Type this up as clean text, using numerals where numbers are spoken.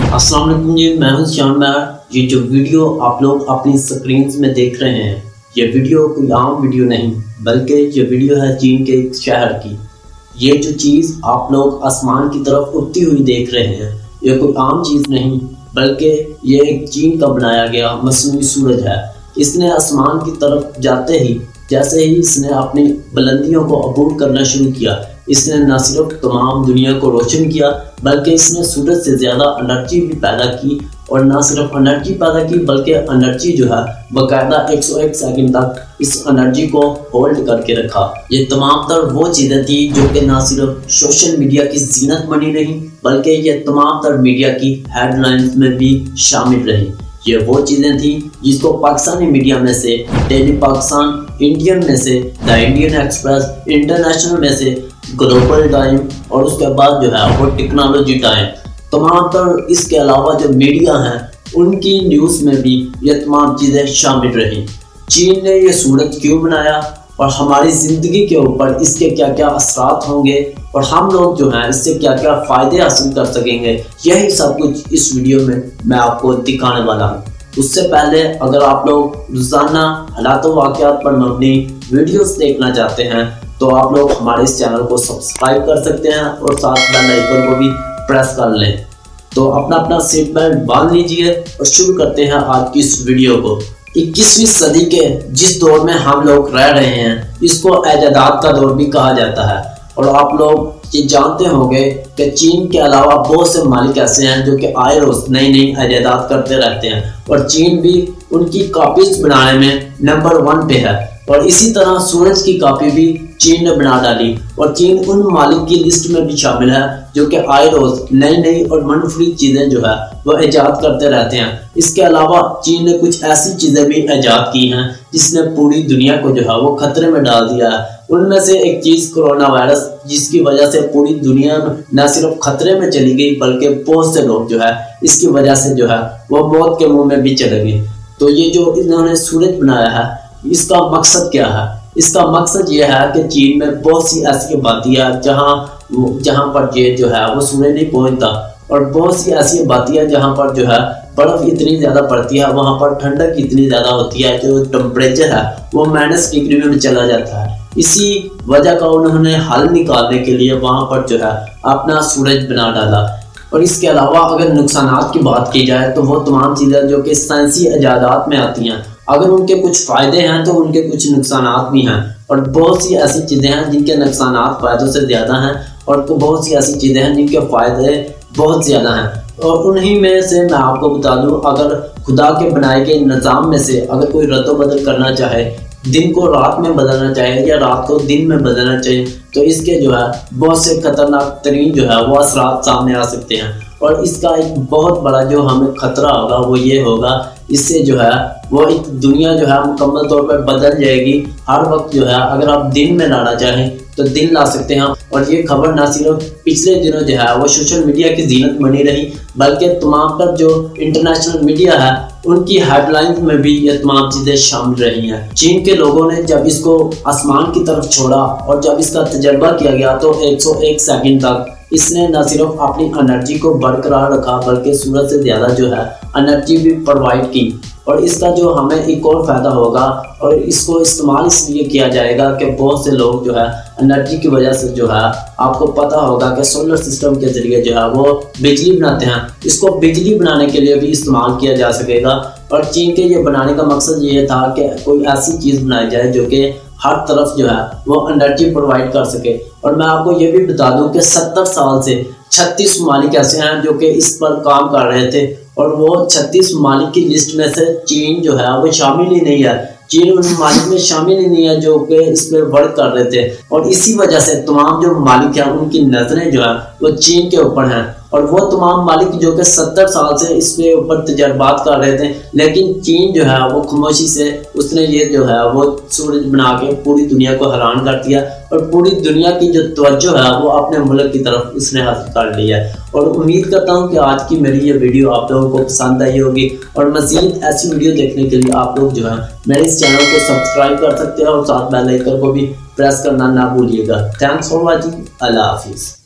अस्सलाम वालेकुम जी, मैं हूं शान महर। ये जो वीडियो आप लोग अपनी स्क्रीन्स में देख रहे हैं, ये वीडियो कोई आम वीडियो नहीं, बल्कि ये वीडियो है चीन के एक शहर की। ये जो चीज़ आप लोग आसमान की तरफ उड़ती हुई देख रहे हैं, ये कोई आम चीज़ नहीं, बल्कि ये एक चीन का बनाया गया मसनूई सूरज है। इसने आसमान की तरफ जाते ही जैसे ही इसने अपनी बुलंदियों को अबूर करना शुरू किया, इसने न सिर्फ तमाम दुनिया को रोशन किया, बल्कि इसने सूरज से ज़्यादा एनर्जी भी पैदा की। और न सिर्फ एनर्जी पैदा की, बल्कि एनर्जी जो है बाकायदा 101 सेकंड तक इस एनर्जी को होल्ड करके रखा। ये तमाम तर वो चीज़ें थी जो कि न सिर्फ सोशल मीडिया की जीनत बनी रही, बल्कि ये तमाम तर मीडिया की हेडलाइंस में भी शामिल रही। ये वो चीज़ें थी जिसको पाकिस्तानी मीडिया में से डेली पाकिस्तान, इंडियन में से द इंडियन एक्सप्रेस, इंटरनेशनल में से ग्लोबल टाइम और उसके बाद जो है वो टेक्नोलॉजी टाइम, तमाम तर इसके अलावा जो मीडिया हैं उनकी न्यूज़ में भी ये तमाम चीज़ें शामिल रहीं। चीन ने ये सूरज क्यों बनाया और हमारी ज़िंदगी के ऊपर इसके क्या क्या असरात होंगे और हम लोग जो हैं इससे क्या क्या फ़ायदे हासिल कर सकेंगे, यही सब कुछ इस वीडियो में मैं आपको दिखाने वाला हूँ। उससे पहले अगर आप लोग रोज़ाना हालात व वाक़यात पर मबनी वीडियोस देखना चाहते हैं तो आप लोग हमारे इस चैनल को सब्सक्राइब कर सकते हैं और साथ बेल आइकन को भी प्रेस कर लें। तो अपना सीट बेल्ट बांध लीजिए और शुरू करते हैं आज की इस वीडियो को। 21वीं सदी के जिस दौर में हम लोग रह रहे हैं, इसको एजादात का दौर भी कहा जाता है। और आप लोग ये जानते होंगे कि चीन के अलावा बहुत से मालिक ऐसे हैं जो कि आए रोज नई नई एजादात करते रहते हैं और चीन भी उनकी कॉपीज बनाने में नंबर 1 पे है। और इसी तरह सूरज की कॉपी भी चीन ने बना डाली और चीन उन मालिक की लिस्ट में भी शामिल है जो कि आए रोज नई नई और मनफूरी चीज़ें जो है वो ईजाद करते रहते हैं। इसके अलावा चीन ने कुछ ऐसी चीज़ें भी ईजाद की हैं जिसने पूरी दुनिया को जो है वो खतरे में डाल दिया है। उनमें से एक चीज़ कोरोना वायरस, जिसकी वजह से पूरी दुनिया न सिर्फ खतरे में चली गई, बल्कि बहुत से लोग जो है इसकी वजह से जो है वो मौत के मुँह में भी चले गए। तो ये जो इन्होंने सूरज बनाया है, इसका मकसद क्या है? इसका मकसद ये है कि चीन में बहुत सी ऐसी आबादियाँ जहाँ पर ये जो है वो सूरज नहीं पहुँचता, और बहुत सी ऐसी आबादियाँ जहाँ पर जो है बर्फ़ इतनी ज़्यादा पड़ती है, वहाँ पर ठंडक इतनी ज़्यादा होती है, जो टेम्परेचर है वो -डिग्री में चला जाता है। इसी वजह का उन्होंने हल निकालने के लिए वहाँ पर जो है अपना सूरज बना डाला। और इसके अलावा अगर नुकसानात की बात की जाए तो वो तमाम चीज़ें जो कि साइंसी इजादात में आती हैं, अगर उनके कुछ फ़ायदे हैं तो उनके कुछ नुकसानात भी हैं। और बहुत सी ऐसी चीज़ें हैं जिनके नुकसानात फ़ायदों से ज़्यादा हैं, और तो बहुत सी ऐसी चीज़ें हैं जिनके फ़ायदे बहुत ज़्यादा हैं। और उन्हीं में से मैं आपको बता दूं, अगर खुदा के बनाए गए निज़ाम में से अगर कोई रद्द-बदल करना चाहे, दिन को रात में बदलना चाहे या रात को दिन में बदलना चाहे, तो इसके जो है बहुत से खतरनाक तरीन जो है वो असरात सामने आ सकते हैं। और इसका एक बहुत बड़ा जो हमें खतरा होगा वो ये होगा, इससे जो है वो एक दुनिया जो है मुकम्मल तौर पर बदल जाएगी। हर वक्त जो है अगर आप दिन में लाना चाहें तो दिन ला सकते हैं। और ये खबर ना सिर्फ पिछले दिनों जो है वो सोशल मीडिया की जीनत बनी रही, बल्कि तमाम पर जो इंटरनेशनल मीडिया है उनकी हेडलाइंस में भी ये तमाम चीज़ें शामिल रही हैं। चीन के लोगों ने जब इसको आसमान की तरफ छोड़ा और जब इसका तजर्बा किया गया तो 101 सेकंड तक इसने न सिर्फ अपनी एनर्जी को बरकरार रखा, बल्कि सूरज से ज़्यादा जो है एनर्जी भी प्रोवाइड की। और इसका जो हमें एक और फ़ायदा होगा, और इसको इस्तेमाल इसलिए किया जाएगा कि बहुत से लोग जो है एनर्जी की वजह से जो है, आपको पता होगा कि सोलर सिस्टम के ज़रिए जो है वो बिजली बनाते हैं, इसको बिजली बनाने के लिए भी इस्तेमाल किया जा सकेगा। और चीन के ये बनाने का मकसद ये था कि कोई ऐसी चीज़ बनाई जाए जो कि हर तरफ जो है वो एनर्जी प्रोवाइड कर सके। और मैं आपको ये भी बता दूं कि 70 साल से 36 मालिक ऐसे हैं जो कि इस पर काम कर रहे थे, और वो 36 मालिक की लिस्ट में से चीन जो है वो शामिल ही नहीं है। चीन उन मालिक में शामिल ही नहीं है जो कि इस पर वर्क कर रहे थे। और इसी वजह से तमाम जो मालिक हैं उनकी नज़रें जो है वो चीन के ऊपर हैं। और वो तमाम मालिक जो कि 70 साल से इसके ऊपर तजर्बात कर रहे थे, लेकिन चीन जो है वो खामोशी से उसने ये जो है वो सूरज बना के पूरी दुनिया को हैरान कर दिया, और पूरी दुनिया की जो तवज्जो है वो अपने मुल्क की तरफ उसने हासिल कर लिया है। और उम्मीद करता हूँ कि आज की मेरी ये वीडियो आप लोगों को पसंद आई होगी, और मज़ीद ऐसी वीडियो देखने के लिए आप लोग जो है मेरे इस चैनल को सब्सक्राइब कर सकते हैं और साथ बेल आइकन को भी प्रेस करना ना भूलिएगा। Thanks for watching. अल्लाह हाफिज़।